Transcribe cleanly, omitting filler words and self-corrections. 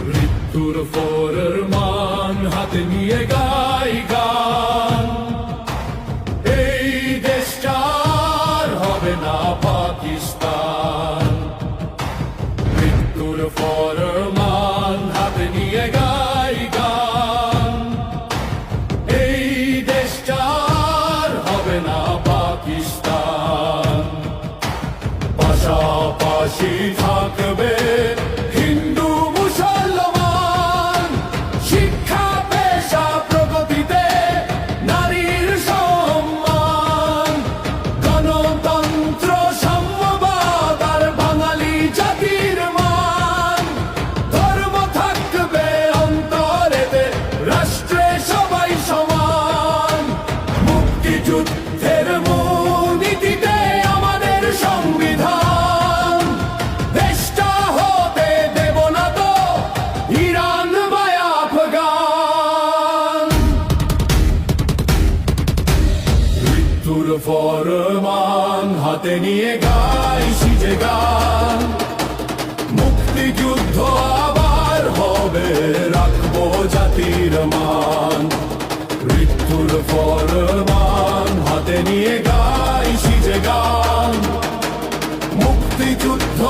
মৃত্যুর ফরমান হাতে নিয়ে গাই গান, এই দেশটার হবে না পাকিস্তান। মৃত্যুর ফরমান হাতে নিয়ে গাই গান, এই দেশটার হবে না পাকিস্তান। পাশাপাশি থাকবে হিন্দু মুসলমান, শিক্ষা পেশা প্রগতিতে নারীর সম্মান, গণতন্ত্র সাম্যবাদ আর বাঙালি জাতির মান। ধর্ম থাকবে অন্তরেতে, রাষ্ট্রে সবাই সমান। মুক্তিযুদ্ধের মূলনীতিতে আমাদের সংবিধান, দেশটা হতে দেব না তো ইরান বা আফগান। মৃত্যুর ফরমান হাতে নিয়ে গাই সিজে গান, মুক্তিযুদ্ধ আবার হবে, রাখবো জাতির মান। মৃত্যুর ফরমান হাতে নিয়ে গাই সিজে গান, মুক্তিযুদ্ধ